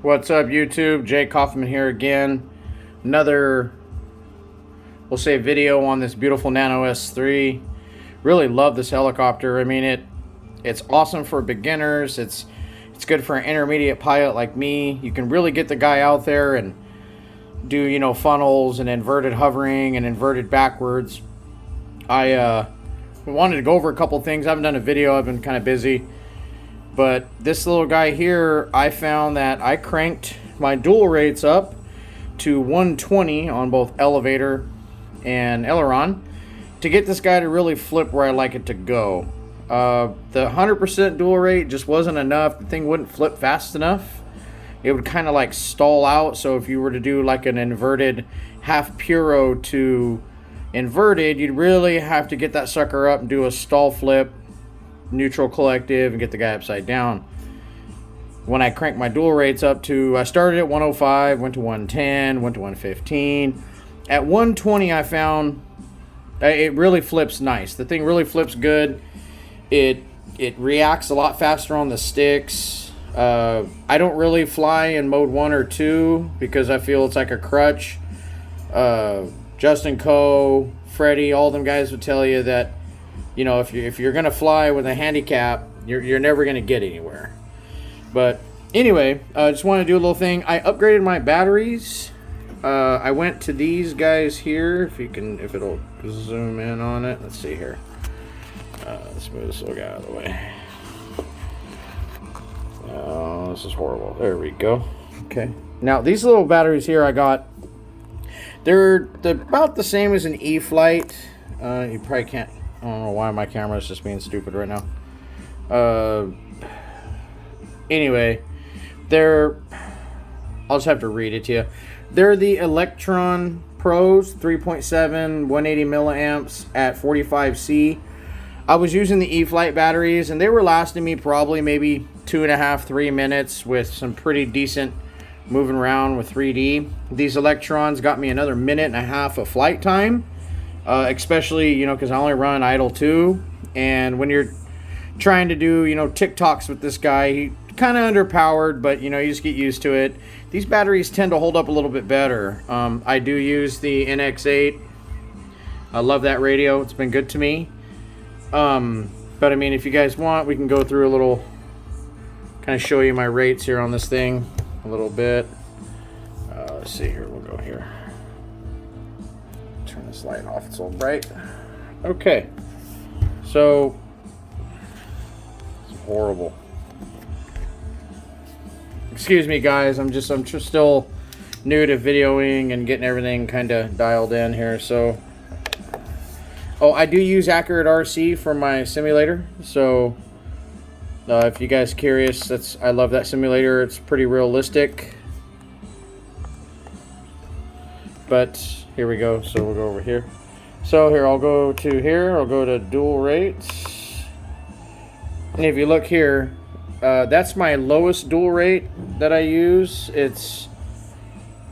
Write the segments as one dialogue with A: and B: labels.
A: What's up, YouTube? Jay Kaufman here again. Another, we'll say, video on this beautiful Nano S3. Really love this helicopter. I mean, it's awesome for beginners. It's good for an intermediate pilot like me. You can really get the guy out there and do, funnels and inverted hovering and inverted backwards. I wanted to go over a couple things. I haven't done a video. I've been kind of busy. But this little guy here, I found that I cranked my dual rates up to 120 on both elevator and aileron to get this guy to really flip where I like it to go. The 100% dual rate just wasn't enough. The thing wouldn't flip fast enough. It would kind of like stall out. So if you were to do like an inverted half puro to inverted, you'd really have to get that sucker up and do a stall flip, neutral collective, and get the guy upside down. When I cranked my dual rates up to, I started at 105, went to 110, went to 115. At 120, I found it really flips nice. The thing really flips good. It reacts a lot faster on the sticks. I don't really fly in mode 1 or 2 because I feel it's like a crutch. Justin Coe, Freddie, all them guys would tell you that, if you're gonna fly with a handicap, you're never gonna get anywhere. But anyway, I just want to do a little thing. I upgraded my batteries. I went to these guys here. If it'll zoom in on it. Let's see here. Let's move this little guy out of the way. Oh, this is horrible. There we go. Okay. Now these little batteries here I got. They're about the same as an E-Flight. You probably can't. I don't know why my camera is just being stupid right now. Anyway, I'll just have to read it to you. They're the Electron Pros 3.7 180 milliamps at 45C. I was using the E-Flight batteries, and they were lasting me probably maybe 2.5-3 minutes with some pretty decent moving around with 3D. These Electrons got me another 1.5 minutes of flight time. Especially, because I only run idle 2, and when you're trying to do, TikToks with this guy, he kind of underpowered, but, you just get used to it. These batteries tend to hold up a little bit better. I do use the NX8. I love that radio. It's been good to me. But, I mean, if you guys want, we can go through a little, kind of show you my rates here on this thing a little bit. Let's see here. We'll go here. Turn this light off, it's all bright. Okay, so it's horrible. Excuse me, guys. I'm just still new to videoing and getting everything kind of dialed in here. So, I do use Accurate RC for my simulator. So, if you guys are curious, I love that simulator. It's pretty realistic. But here we go. So we'll go over here. So here, I'll go to dual rates. And if you look here, that's my lowest dual rate that I use. Gosh,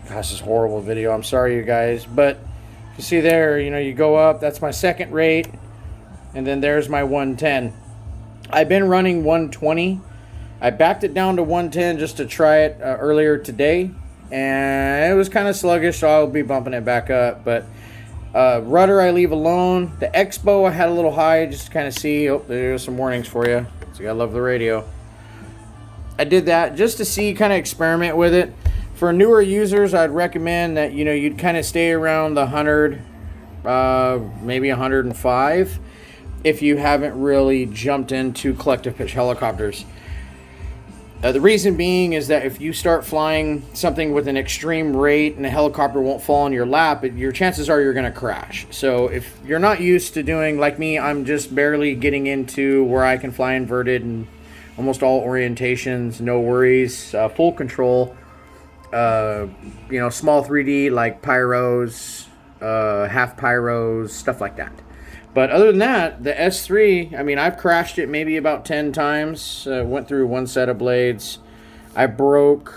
A: this is a horrible video. I'm sorry, you guys. But you see there, you go up. That's my second rate. And then there's my 110. I've been running 120. I backed it down to 110 just to try it earlier today. And it was kind of sluggish, so I'll be bumping it back up. But rudder I leave alone. The expo I had a little high just to kind of see. Oh, there's some warnings for you. So you gotta love the radio. I did that just to see, kind of experiment with it. For newer users, I'd recommend that you'd kind of stay around the 100, maybe 105, if you haven't really jumped into collective pitch helicopters. The reason being is that if you start flying something with an extreme rate and the helicopter won't fall in your lap, your chances are you're going to crash. So if you're not used to doing, like me, I'm just barely getting into where I can fly inverted and almost all orientations, no worries, full control. Small 3D like pyros, half pyros, stuff like that. But other than that, the S3, I mean, I've crashed it maybe about 10 times. Went through one set of blades. I broke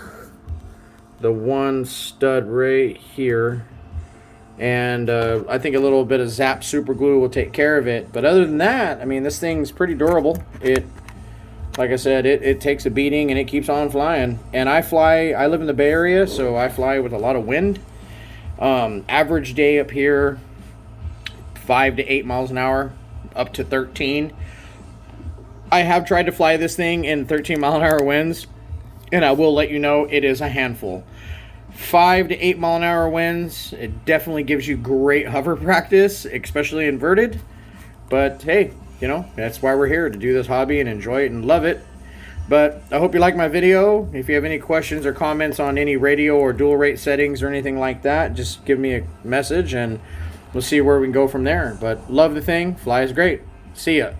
A: the one stud right here. And I think a little bit of Zap super glue will take care of it. But other than that, I mean, this thing's pretty durable. like I said, it takes a beating and it keeps on flying. And I live in the Bay Area, so I fly with a lot of wind. Average day up here, 5 to 8 miles an hour, up to 13. I have tried to fly this thing in 13 mile an hour winds, and I will let you know it is a handful. 5 to 8 mile an hour winds, it definitely gives you great hover practice, especially inverted. But hey, you know, that's why we're here, to do this hobby and enjoy it and love it. But I hope you like my video. If you have any questions or comments on any radio or dual rate settings or anything like that, just give me a message and we'll see where we can go from there. But love the thing, flies great. See ya.